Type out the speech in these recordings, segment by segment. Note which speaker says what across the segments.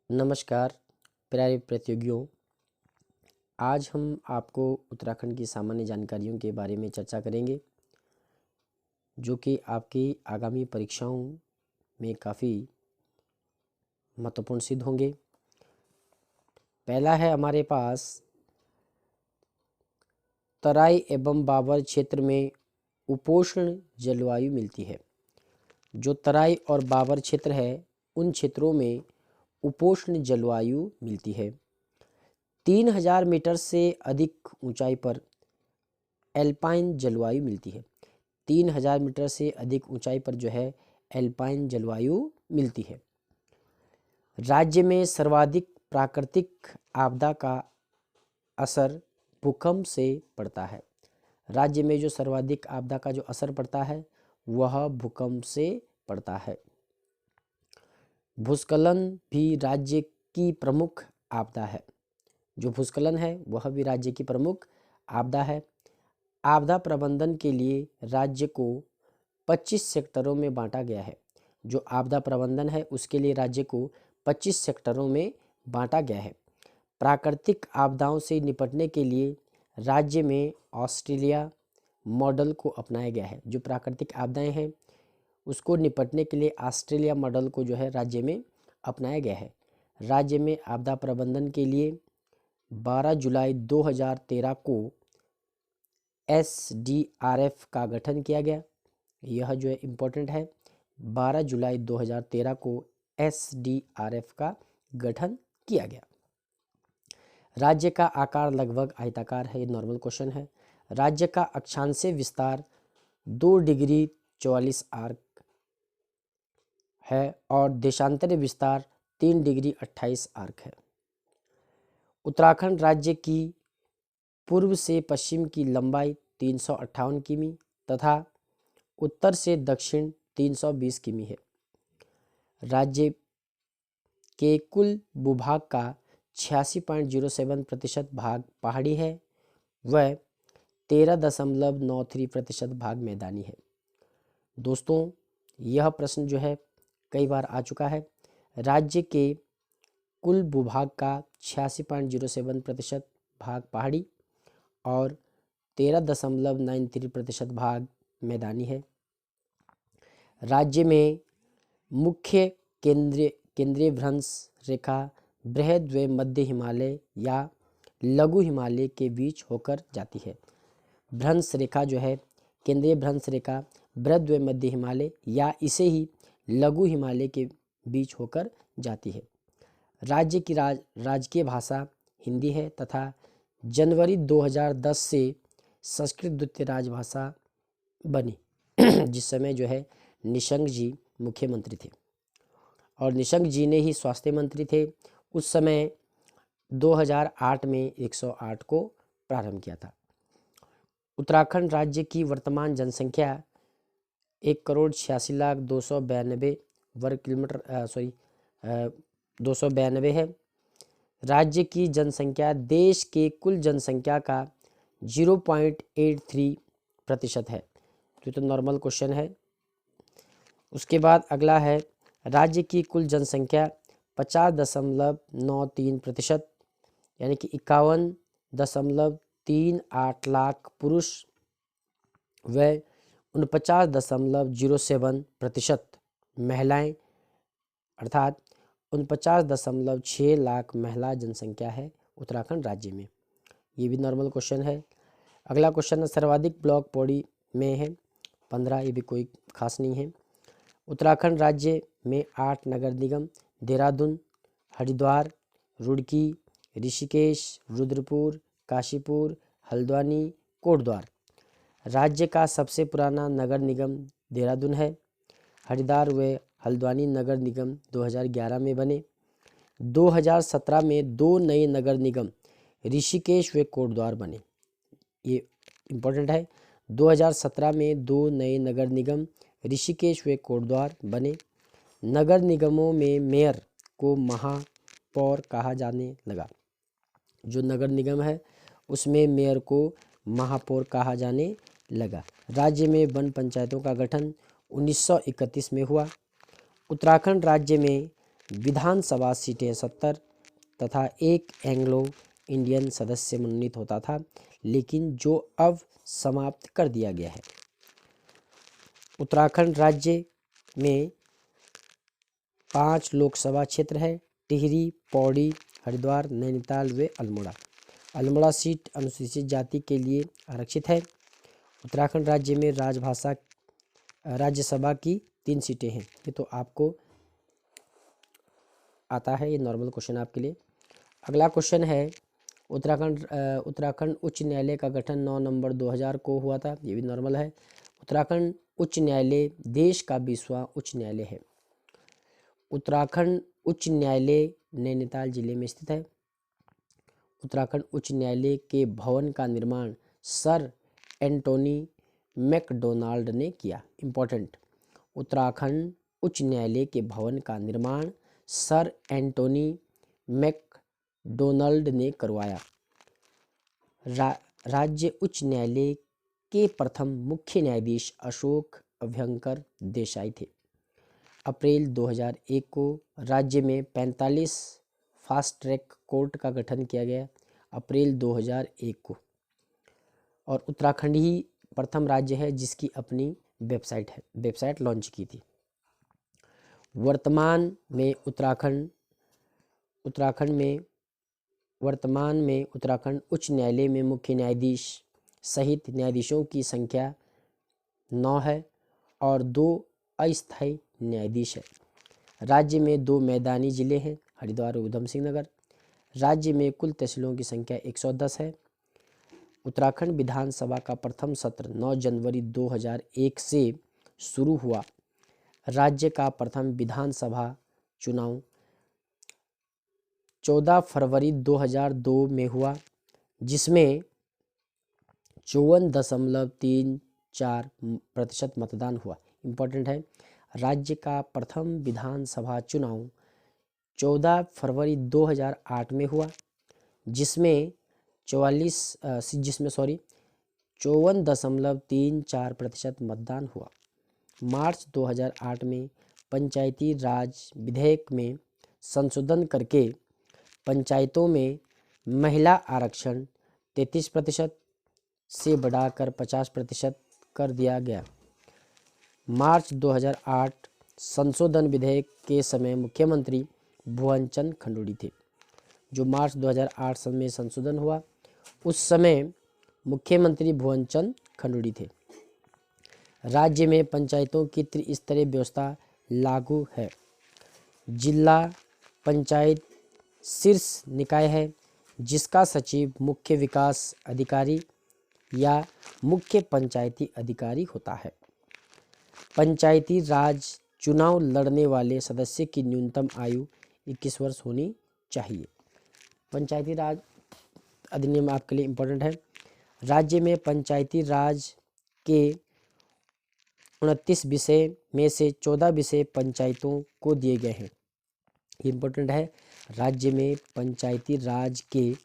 Speaker 1: नमस्कार प्यारे प्रतियोगियों। आज हम आपको उत्तराखंड की सामान्य जानकारियों के बारे में चर्चा करेंगे जो कि आपकी आगामी परीक्षाओं में काफ़ी महत्वपूर्ण सिद्ध होंगे। पहला है हमारे पास तराई एवं बाबर क्षेत्र में उपोष्ण जलवायु मिलती है। जो तराई और बाबर क्षेत्र है उन क्षेत्रों में उपोष्ण जलवायु मिलती है। 3000 मीटर से अधिक ऊंचाई पर एल्पाइन जलवायु मिलती है। 3000 मीटर से अधिक ऊंचाई पर जो है एल्पाइन जलवायु मिलती है। राज्य में सर्वाधिक प्राकृतिक आपदा का असर भूकंप से पड़ता है। राज्य में जो सर्वाधिक आपदा का जो असर पड़ता है वह भूकंप से पड़ता है। भूस्खलन भी राज्य की प्रमुख आपदा है। जो भूस्खलन है वह भी राज्य की प्रमुख आपदा है। आपदा प्रबंधन के लिए राज्य को 25 सेक्टरों में बांटा गया है। जो आपदा प्रबंधन है उसके लिए राज्य को 25 सेक्टरों में बांटा गया है। प्राकृतिक आपदाओं से निपटने के लिए राज्य में ऑस्ट्रेलिया मॉडल को अपनाया गया है। जो प्राकृतिक आपदाएं हैं उसको निपटने के लिए ऑस्ट्रेलिया मॉडल को जो है राज्य में अपनाया गया है। राज्य में आपदा प्रबंधन के लिए 12 जुलाई 2013 को SDRF का गठन किया गया। यह जो है इम्पोर्टेंट है। 12 जुलाई 2013 को SDRF का गठन किया गया। राज्य का आकार लगभग आयताकार है। ये नॉर्मल क्वेश्चन है। राज्य का अक्षांशीय विस्तार 2 डिग्री 44 आर्क है और देशांतरी विस्तार 3 डिग्री 28 आर्क है। उत्तराखंड राज्य की पूर्व से पश्चिम की लंबाई 358 किमी तथा उत्तर से दक्षिण 320 किमी है। राज्य के कुल भूभाग का 86.07% भाग पहाड़ी है व 13.93% भाग मैदानी है। दोस्तों यह प्रश्न जो है कई बार आ चुका है। राज्य के कुल भूभाग का 86.07% भाग पहाड़ी और 13.93% भाग मैदानी है। राज्य में मुख्य केंद्रीय भ्रंश रेखा बृहद व मध्य हिमालय या लघु हिमालय के बीच होकर जाती है। भ्रंश रेखा जो है केंद्रीय भ्रंश रेखा बृहद व मध्य हिमालय या इसे ही लघु हिमालय के बीच होकर जाती है। राज्य की राजकीय भाषा हिंदी है तथा जनवरी 2010 से संस्कृत द्वितीय राजभाषा बनी। जिस समय जो है निशंक जी मुख्यमंत्री थे और निशंक जी ने ही स्वास्थ्य मंत्री थे। उस समय 2008 में 108 को प्रारंभ किया था। उत्तराखंड राज्य की वर्तमान जनसंख्या 1,86,0292 वर्ग किलोमीटर 292 है। राज्य की जनसंख्या देश के कुल जनसंख्या का 0.83% है। तो नॉर्मल क्वेश्चन है। उसके बाद अगला है राज्य की कुल जनसंख्या 50.93% यानी कि 51.38 लाख पुरुष व 49.07% महिलाएं अर्थात 49.6 लाख महिला जनसंख्या है उत्तराखंड राज्य में। ये भी नॉर्मल क्वेश्चन है। अगला क्वेश्चन है सर्वाधिक ब्लॉक पौड़ी में है 15। ये भी कोई खास नहीं है। उत्तराखंड राज्य में 8 नगर निगम देहरादून, हरिद्वार, रुड़की, ऋषिकेश, रुद्रपुर, काशीपुर, हल्द्वानी, कोटद्वार। राज्य का सबसे पुराना नगर निगम देहरादून है। हरिद्वार व हल्द्वानी नगर निगम 2011 में बने। 2017 में 2 नए नगर निगम ऋषिकेश व कोटद्वार बने। ये इम्पोर्टेंट है। 2017 में 2 नए नगर निगम ऋषिकेश व कोटद्वार बने। नगर निगमों में मेयर को महापौर कहा जाने लगा। जो नगर निगम है उसमें मेयर को महापौर कहा जाने लगा। राज्य में वन पंचायतों का गठन 1931 में हुआ। उत्तराखंड राज्य में विधानसभा सीटें 70 तथा एक एंग्लो इंडियन सदस्य मनोनीत होता था, लेकिन जो अब समाप्त कर दिया गया है। उत्तराखंड राज्य में 5 लोकसभा क्षेत्र है: टिहरी, पौड़ी, हरिद्वार, नैनीताल व अल्मोड़ा। अल्मोड़ा सीट अनुसूचित जाति के लिए आरक्षित है। उत्तराखंड राज्य में राज्यसभा की 3 सीटें हैं। ये तो आपको आता है, ये नॉर्मल क्वेश्चन आपके लिए। अगला क्वेश्चन है, उत्तराखंड उच्च न्यायालय का गठन 9 नवंबर 2000 को हुआ था। ये भी नॉर्मल है। उत्तराखंड उच्च न्यायालय देश का 20वां उच्च न्यायालय है। उत्तराखंड उच्च न्यायालय नैनीताल जिले में स्थित है। उत्तराखंड उच्च न्यायालय के भवन का निर्माण सर एंटोनी मैकडोनाल्ड ने किया। इम्पोर्टेंट, उत्तराखंड उच्च न्यायालय के भवन का निर्माण सर एंटोनी मैकडोनाल्ड ने करवाया। राज्य उच्च न्यायालय के प्रथम मुख्य न्यायाधीश अशोक अभ्यंकर देसाई थे। अप्रैल 2001 को राज्य में 45 फास्ट ट्रैक कोर्ट का गठन किया गया, अप्रैल 2001 को। और उत्तराखंड ही प्रथम राज्य है जिसकी अपनी वेबसाइट लॉन्च की थी। वर्तमान में उत्तराखंड उच्च न्यायालय में मुख्य न्यायाधीश सहित न्यायाधीशों की संख्या 9 है और 2 अस्थायी न्यायाधीश है। राज्य में 2 मैदानी जिले हैं, हरिद्वार और उधम सिंह नगर। राज्य में कुल तहसीलों की संख्या 110 है। उत्तराखंड विधानसभा का प्रथम सत्र 9 जनवरी 2001 से शुरू हुआ। राज्य का प्रथम विधानसभा चुनाव 14 फरवरी 2002 में हुआ, जिसमें 54.34% मतदान हुआ। इम्पोर्टेंट है, राज्य का प्रथम विधानसभा चुनाव 14 फरवरी 2008 में हुआ, जिसमें 54.34% मतदान हुआ। मार्च 2008 में पंचायती राज विधेयक में संशोधन करके पंचायतों में महिला आरक्षण 33% से बढ़ाकर 50% कर दिया गया। मार्च 2008 संशोधन विधेयक के समय मुख्यमंत्री भुवन चंद खंडूड़ी थे। जो मार्च 2008 में संशोधन हुआ, उस समय मुख्यमंत्री भुवन चंद खंडूड़ी थे। राज्य में पंचायतों की त्रिस्तरीय व्यवस्था लागू है। जिला पंचायत शीर्ष निकाय है, जिसका सचिव मुख्य विकास अधिकारी या मुख्य पंचायती अधिकारी होता है। पंचायती राज चुनाव लड़ने वाले सदस्य की न्यूनतम आयु 21 वर्ष होनी चाहिए। पंचायती राज अधिनियम आपके लिए इम्पोर्टेंट है। राज्य में पंचायती राज के 29 विषय में से 14 विषय पंचायतों को दिए गए हैं। इम्पोर्टेंट है, राज्य में पंचायती राज के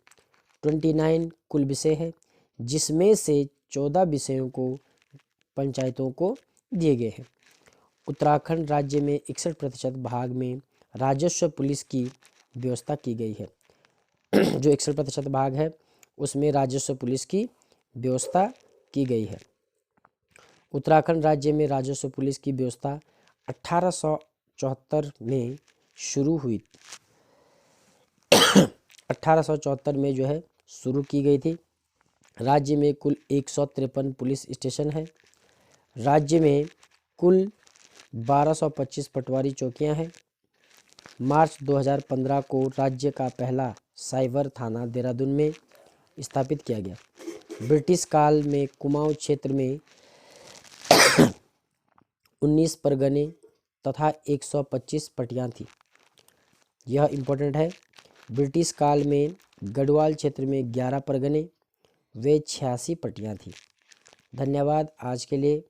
Speaker 1: 29 कुल विषय है, जिसमें से 14 विषयों को पंचायतों को दिए गए हैं। उत्तराखंड राज्य में 61% भाग में राजस्व पुलिस की व्यवस्था की गई है। जो 61% भाग है उसमें राजस्व पुलिस की व्यवस्था की गई है। उत्तराखंड राज्य में राजस्व पुलिस की व्यवस्था 1874 में शुरू हुई। 1874 में जो है शुरू की गई थी। राज्य में कुल 153 पुलिस स्टेशन है। राज्य में कुल 1225 पटवारी चौकियां हैं। मार्च 2015 को राज्य का पहला साइबर थाना देहरादून में स्थापित किया गया। ब्रिटिश काल में कुमाऊं क्षेत्र में 19 परगने तथा 125 पटियां थी। यह इम्पोर्टेंट है। ब्रिटिश काल में गढ़वाल क्षेत्र में 11 परगने व 86 पटियां थी। धन्यवाद। आज के लिए